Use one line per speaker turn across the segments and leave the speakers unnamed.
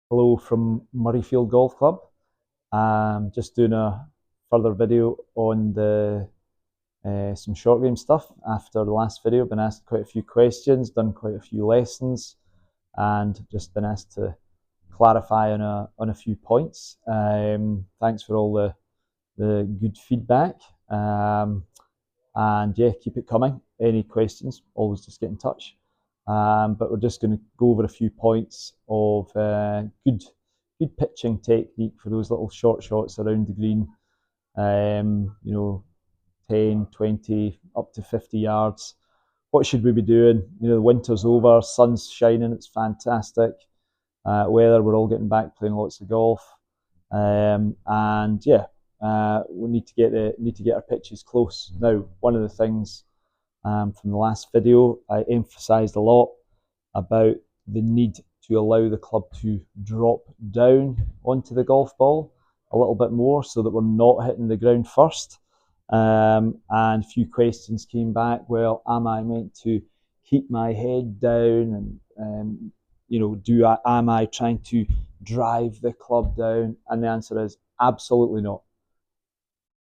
Hello from Murrayfield Golf Club. Just doing a further video on the some short game stuff. After the last video, been asked quite a few questions, done quite a few lessons, and just been asked to clarify on a few points. Thanks for all the good feedback. And yeah, keep it coming. Any questions, always just get in touch. But we're just going to go over a few points of good pitching technique for those little short shots around the green. 10, 20, up to 50 yards. What should we be doing? The winter's over, sun's shining, it's fantastic. Weather, we're all getting back playing lots of golf. And yeah, we need to get our pitches close. Now, one of the things from the last video, I emphasised a lot about the need to allow the club to drop down onto the golf ball a little bit more so that we're not hitting the ground first. And a few questions came back. Well, am I meant to keep my head down and am I trying to drive the club down? And the answer is absolutely not.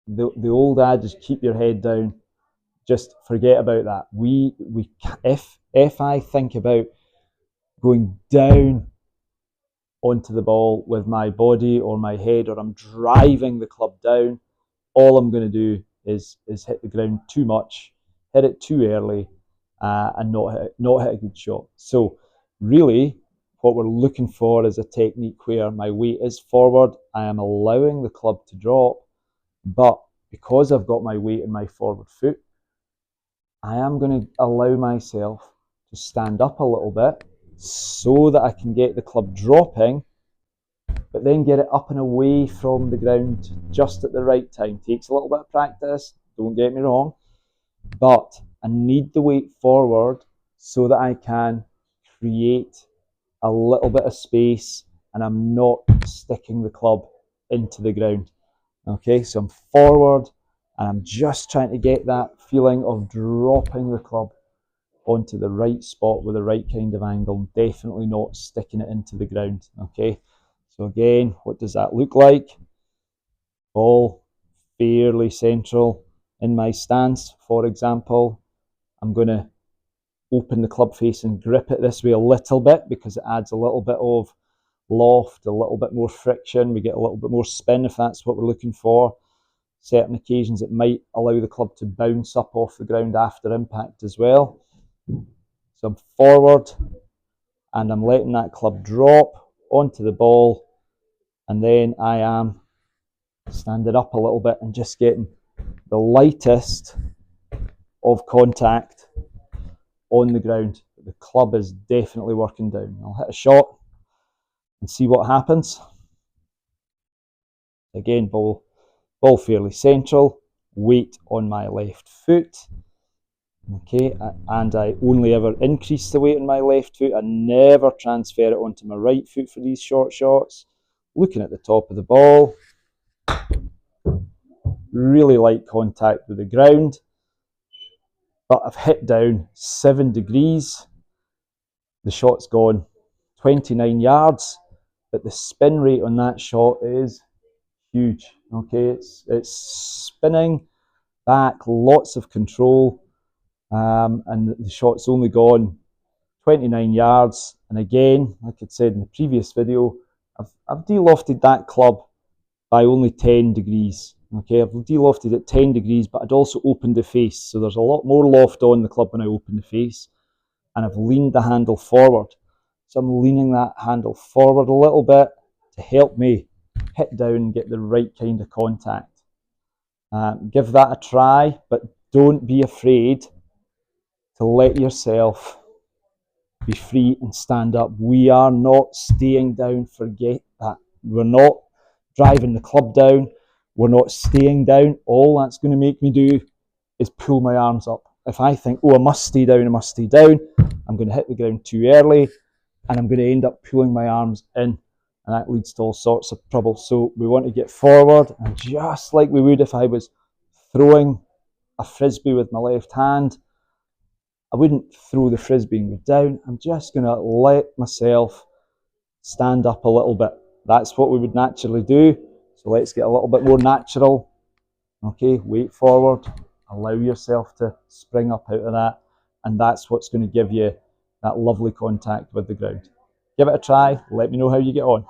The old adage, keep your head down, just forget about that. If I think about going down onto the ball with my body or my head, or I'm driving the club down, all I'm going to do is hit the ground too much, hit it too early, and not hit a good shot. So really, what we're looking for is a technique where my weight is forward, I am allowing the club to drop, but because I've got my weight in my forward foot, I am going to allow myself to stand up a little bit so that I can get the club dropping, but then get it up and away from the ground just at the right time. Takes a little bit of practice, don't get me wrong, but I need the weight forward so that I can create a little bit of space and I'm not sticking the club into the ground. Okay, so I'm forward and I'm just trying to get that feeling of dropping the club onto the right spot with the right kind of angle, definitely not sticking it into the ground. Okay, so again, what does that look like? Ball fairly central in my stance, for example. I'm going to open the club face and grip it this way a little bit because it adds a little bit of loft, a little bit more friction. We get a little bit more spin if that's what we're looking for. Certain occasions it might allow the club to bounce up off the ground after impact as well. So I'm forward and I'm letting that club drop onto the ball, and then I am standing up a little bit and just getting the lightest of contact on the ground. The club is definitely working down. I'll hit a shot and see what happens. Again, ball fairly central, weight on my left foot. Okay, and I only ever increase the weight on my left foot. I never transfer it onto my right foot for these short shots. Looking at the top of the ball, really light contact with the ground, but I've hit down 7 degrees. The shot's gone 29 yards, but the spin rate on that shot is huge. Okay, it's spinning back, lots of control. And the shot's only gone 29 yards. And again, like I said in the previous video, I've de-lofted that club by only 10 degrees. Okay, I've de-lofted it 10 degrees, but I'd also opened the face. So there's a lot more loft on the club when I open the face. And I've leaned the handle forward. So I'm leaning that handle forward a little bit to help me hit down and get the right kind of contact. Give that a try, but don't be afraid to let yourself be free and stand up. We are not staying down, forget that. We're not driving the club down, we're not staying down. All that's going to make me do is pull my arms up. If I think, oh, I must stay down, I'm going to hit the ground too early and I'm going to end up pulling my arms in, and that leads to all sorts of trouble. So we want to get forward, and just like we would if I was throwing a frisbee with my left hand, I wouldn't throw the frisbee and go down. I'm just going to let myself stand up a little bit. That's what we would naturally do. So let's get a little bit more natural. Okay, weight forward, allow yourself to spring up out of that, and that's what's going to give you that lovely contact with the ground. Give it a try, let me know how you get on.